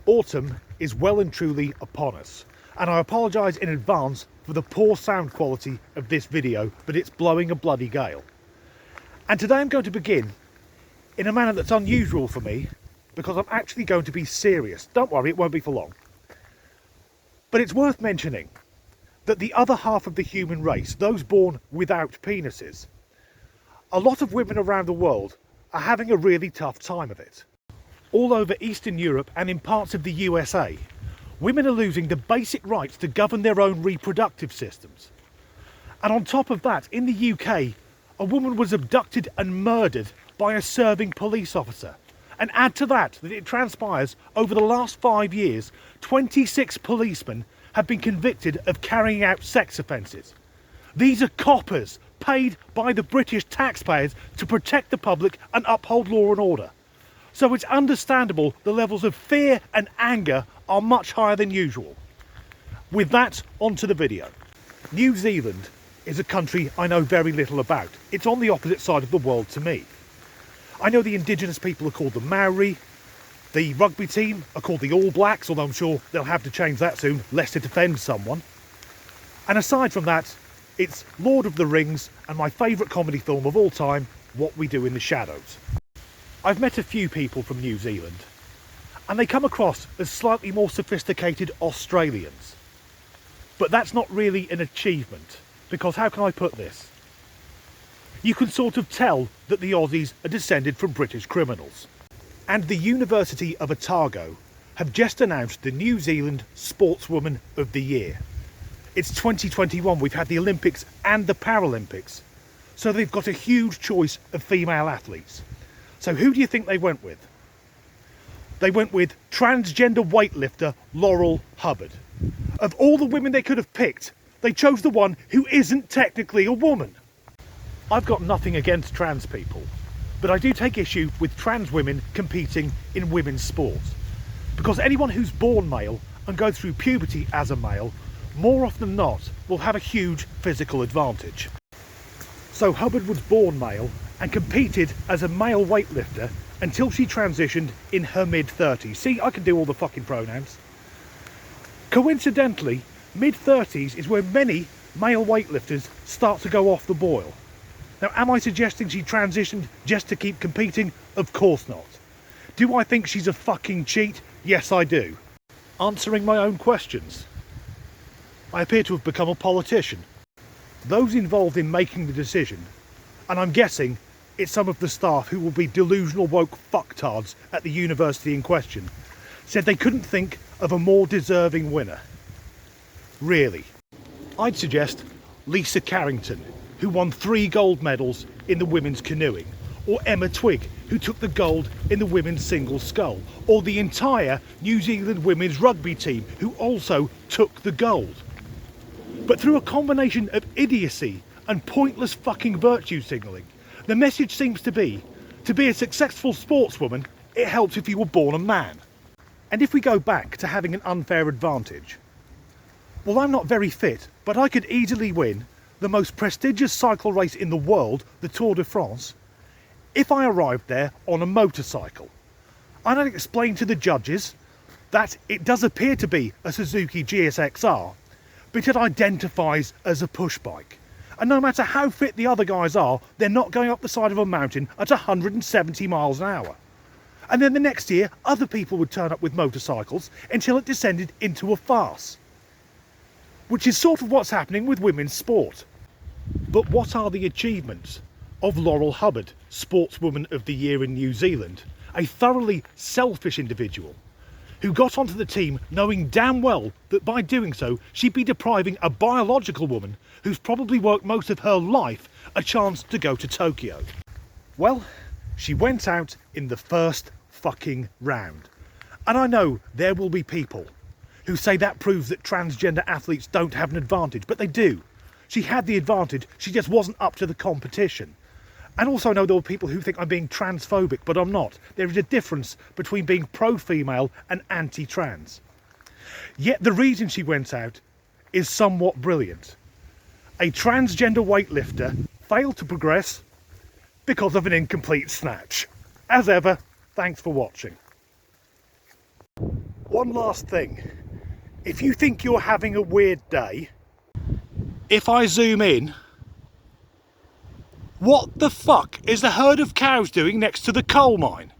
Autumn is well and truly upon us, and I apologise in advance for the poor sound quality of this video, but it's blowing a bloody gale. And today I'm going to begin in a manner that's unusual for me, because I'm actually going to be serious. Don't worry, it won't be for long. But it's worth mentioning that the other half of the human race, those born without penises, a lot of women around the world are having a really tough time of it. All over Eastern Europe and in parts of the USA, women are losing the basic rights to govern their own reproductive systems. And on top of that, in the UK, a woman was abducted and murdered by a serving police officer. And add to that it transpires over the last 5 years, 26 policemen have been convicted of carrying out sex offences. These are coppers paid by the British taxpayers to protect the public and uphold law and order. So it's understandable the levels of fear and anger are much higher than usual. With that, on to the video. New Zealand is a country I know very little about. It's on the opposite side of the world to me. I know the indigenous people are called the Maori. The rugby team are called the All Blacks, although I'm sure they'll have to change that soon, lest it offends someone. And aside from that, it's Lord of the Rings and my favourite comedy film of all time, What We Do in the Shadows. I've met a few people from New Zealand, and they come across as slightly more sophisticated Australians. But that's not really an achievement, because how can I put this? You can sort of tell that the Aussies are descended from British criminals. And the University of Otago have just announced the New Zealand Sportswoman of the Year. It's 2021, we've had the Olympics and the Paralympics, so they've got a huge choice of female athletes. So who do you think they went with? They went with transgender weightlifter Laurel Hubbard. Of all the women they could have picked, they chose the one who isn't technically a woman. I've got nothing against trans people, but I do take issue with trans women competing in women's sports. Because anyone who's born male and goes through puberty as a male, more often than not, will have a huge physical advantage. So Hubbard was born male and competed as a male weightlifter until she transitioned in her mid-30s. See, I can do all the fucking pronouns. Coincidentally, mid-30s is where many male weightlifters start to go off the boil. Now, am I suggesting she transitioned just to keep competing? Of course not. Do I think she's a fucking cheat? Yes, I do. Answering my own questions. I appear to have become a politician. Those involved in making the decision, and I'm guessing it's some of the staff who will be delusional woke fucktards at the university in question, said they couldn't think of a more deserving winner. Really. I'd suggest Lisa Carrington, who won 3 gold medals in the women's canoeing, or Emma Twigg, who took the gold in the women's single scull, or the entire New Zealand women's rugby team, who also took the gold. But through a combination of idiocy and pointless fucking virtue signalling, the message seems to be a successful sportswoman, it helps if you were born a man. And if we go back to having an unfair advantage, well, I'm not very fit, but I could easily win the most prestigious cycle race in the world, the Tour de France, if I arrived there on a motorcycle. And I'd explain to the judges that it does appear to be a Suzuki GSXR, but it identifies as a push bike. And no matter how fit the other guys are, they're not going up the side of a mountain at 170 miles an hour. And then the next year, other people would turn up with motorcycles until it descended into a farce. Which is sort of what's happening with women's sport. But what are the achievements of Laurel Hubbard, Sportswoman of the Year in New Zealand, a thoroughly selfish individual who got onto the team knowing damn well that by doing so she'd be depriving a biological woman who's probably worked most of her life a chance to go to Tokyo? Well, she went out in the first fucking round. And I know there will be people who say that proves that transgender athletes don't have an advantage, but they do. She had the advantage, she just wasn't up to the competition. And also I know there were people who think I'm being transphobic, but I'm not. There is a difference between being pro-female and anti-trans. Yet the reason she went out is somewhat brilliant. A transgender weightlifter failed to progress because of an incomplete snatch. As ever, thanks for watching. One last thing. If you think you're having a weird day, if I zoom in, what the fuck is the herd of cows doing next to the coal mine?